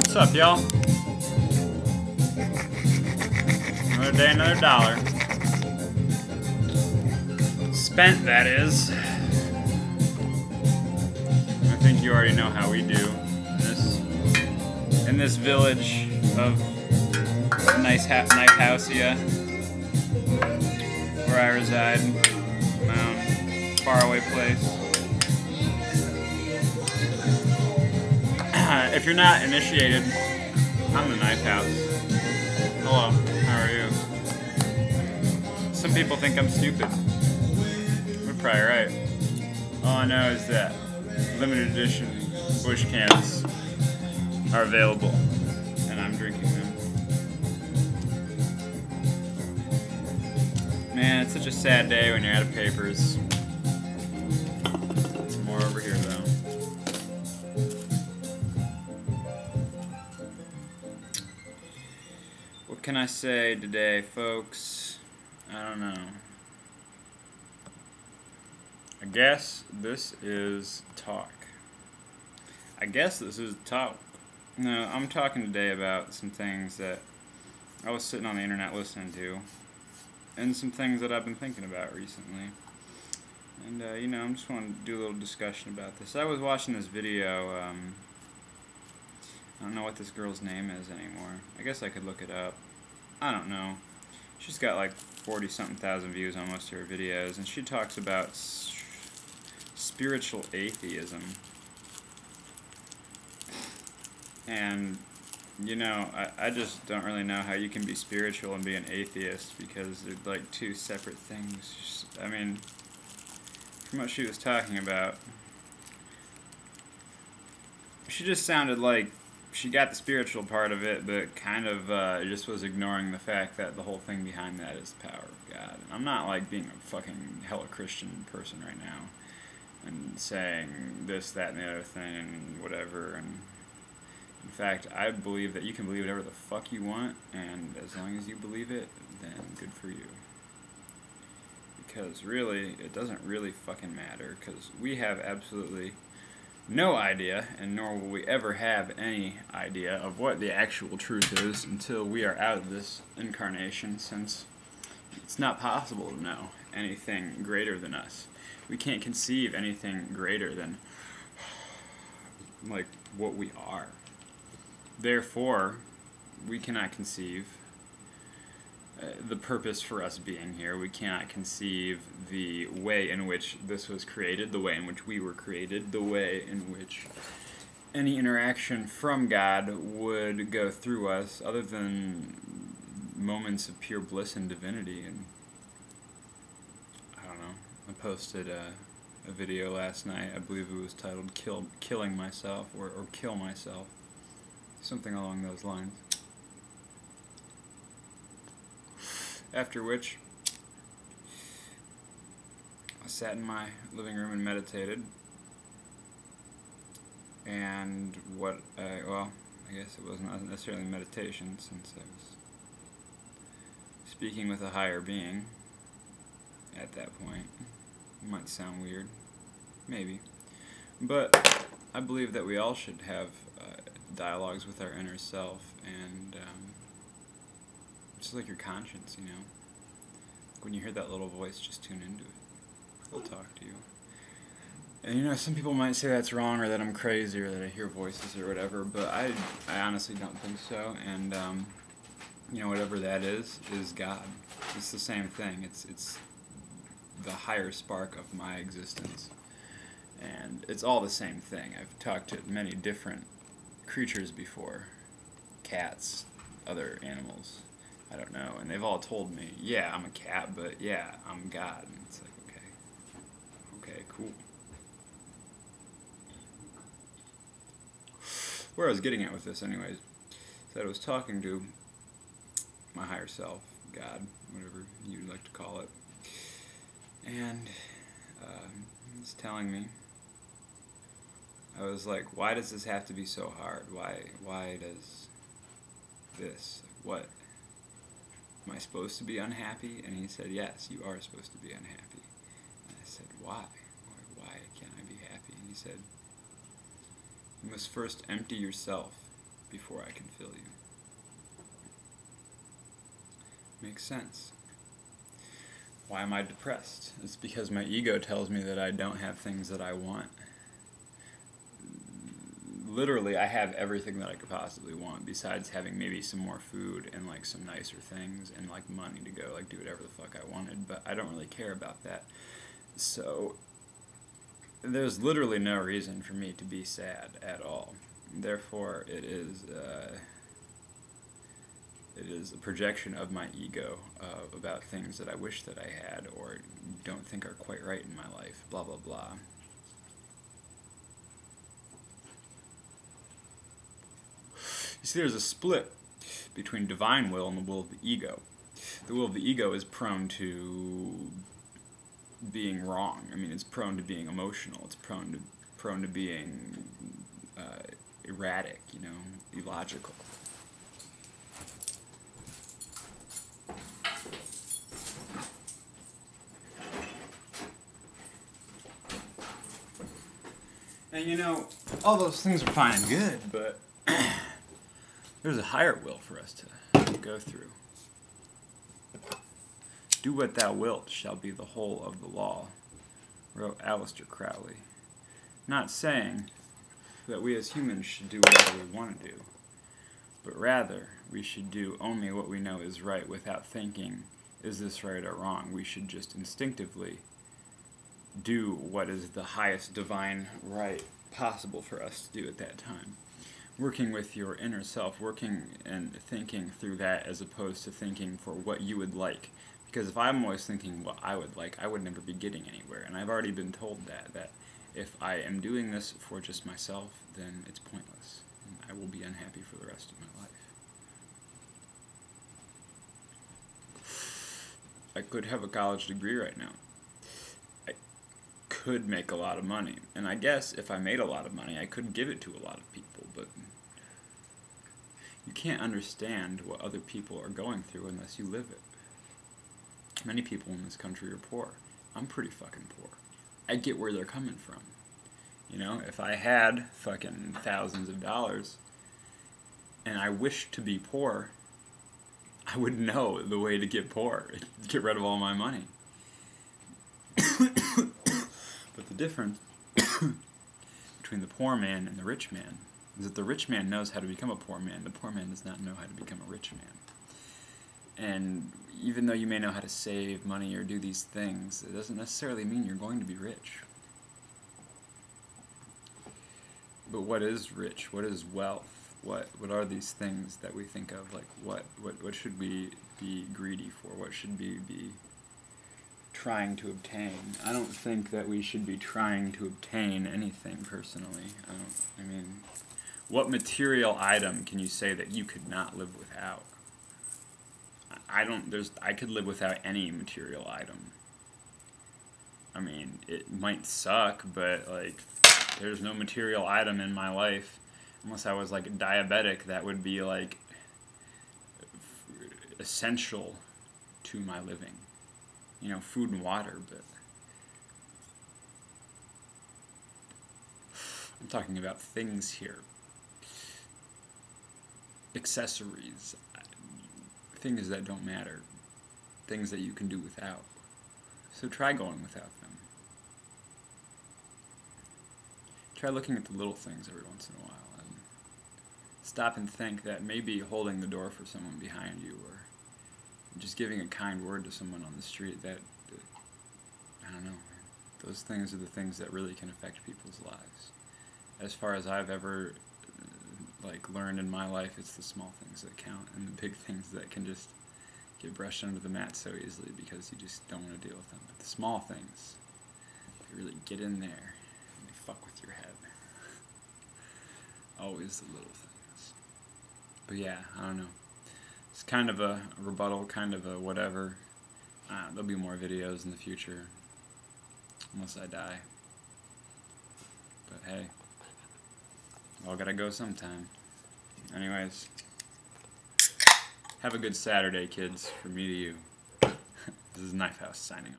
What's up, y'all? Another day, another dollar. Spent, that is. I think you already know how we do in this village of nice house, yeah, where I reside, my own faraway place. If you're not initiated, I'm the Knife House. Hello, how are you? Some people think I'm stupid. We're probably right. All I know is that limited edition bush cans are available, and I'm drinking them. Man, it's such a sad day when you're out of papers. Some more over here, though. What can I say today, folks? I don't know. I guess this is talk. No, I'm talking today about some things that I was sitting on the internet listening to, and some things that I've been thinking about recently. And, you know, I'm just wanting to do a little discussion about this. I was watching this video, I don't know what this girl's name is anymore. I guess I could look it up. I don't know. She's got like 40-something thousand views on most of her videos, and she talks about spiritual atheism. And, you know, I just don't really know how you can be spiritual and be an atheist, because they're like two separate things. I mean, from what she was talking about, she just sounded like she got the spiritual part of it, but kind of just was ignoring the fact that the whole thing behind that is the power of God. And I'm not like being a fucking hella Christian person right now and saying this, that, and the other thing and whatever. And in fact, I believe that you can believe whatever the fuck you want, and as long as you believe it, then good for you. Because really, it doesn't really fucking matter, because we have absolutely no idea, and nor will we ever have any idea of what the actual truth is until we are out of this incarnation, since it's not possible to know anything greater than us. We can't conceive anything greater than, like, what we are. Therefore, we cannot conceive the purpose for us being here. We cannot conceive the way in which this was created, the way in which we were created, the way in which any interaction from God would go through us, other than moments of pure bliss and divinity. And I don't know, I posted a video last night, I believe it was titled Killing Myself, or Kill Myself, something along those lines. After which, I sat in my living room and meditated, and well, I guess it wasn't necessarily meditation, since I was speaking with a higher being at that point. It might sound weird, maybe, but I believe that we all should have dialogues with our inner self, and just like your conscience, you know. When you hear that little voice, just tune into it. It'll talk to you. And you know, some people might say that's wrong, or that I'm crazy, or that I hear voices, or whatever, but I honestly don't think so. And you know, whatever that is God. It's the same thing. It's the higher spark of my existence. And it's all the same thing. I've talked to many different creatures before. Cats, other animals. I don't know, and they've all told me, yeah, I'm a cat, but yeah, I'm God. And it's like, okay, cool. Where I was getting at with this, anyways, is that I was talking to my higher self, God, whatever you'd like to call it, and it's telling me, I was like, why does this have to be so hard? Why does this? What? Am I supposed to be unhappy? And he said, yes, you are supposed to be unhappy. And I said, why? Why can't I be happy? And he said, you must first empty yourself before I can fill you. Makes sense. Why am I depressed? It's because my ego tells me that I don't have things that I want. Literally, I have everything that I could possibly want, besides having maybe some more food and like some nicer things and like money to go like do whatever the fuck I wanted, but I don't really care about that. So there's literally no reason for me to be sad at all. Therefore, it is a projection of my ego about things that I wish that I had or don't think are quite right in my life, blah blah blah. You see, there's a split between divine will and the will of the ego. The will of the ego is prone to being wrong. I mean, it's prone to being emotional. It's prone to being erratic, you know, illogical. And you know, all those things are fine and good, but there's a higher will for us to go through. Do what thou wilt shall be the whole of the law, wrote Aleister Crowley. Not saying that we as humans should do whatever we want to do, but rather we should do only what we know is right without thinking, is this right or wrong? We should just instinctively do what is the highest divine right possible for us to do at that time. Working with your inner self, working and thinking through that as opposed to thinking for what you would like. Because if I'm always thinking what I would like, I would never be getting anywhere. And I've already been told that if I am doing this for just myself, then it's pointless. And I will be unhappy for the rest of my life. I could have a college degree right now. I could make a lot of money. And I guess if I made a lot of money, I could give it to a lot of people, but you can't understand what other people are going through unless you live it. Many people in this country are poor. I'm pretty fucking poor. I get where they're coming from. You know, if I had fucking thousands of dollars and I wished to be poor, I would know the way to get poor, get rid of all my money. But the difference between the poor man and the rich man is that the rich man knows how to become a poor man. The poor man does not know how to become a rich man. And even though you may know how to save money or do these things, it doesn't necessarily mean you're going to be rich. But what is rich? What is wealth? What are these things that we think of? Like what should we be greedy for? What should we be trying to obtain? I don't think that we should be trying to obtain anything personally. I mean, what material item can you say that you could not live without? I could live without any material item. I mean, it might suck, but like, there's no material item in my life, unless I was like a diabetic, that would be like essential to my living. You know, food and water, but I'm talking about things here. Accessories. Things that don't matter. Things that you can do without. So try going without them. Try looking at the little things every once in a while and stop and think that maybe holding the door for someone behind you or just giving a kind word to someone on the street, that I don't know, those things are the things that really can affect people's lives. As far as I've ever learned in my life, it's the small things that count, and the big things that can just get brushed under the mat so easily because you just don't want to deal with them. But the small things, they really get in there and they fuck with your head. Always the little things. But yeah, I don't know. It's kind of a rebuttal, kind of a whatever. There'll be more videos in the future, unless I die. But hey, all gotta go sometime. Anyways, have a good Saturday, kids, from me to you. This is Knifehouse signing off.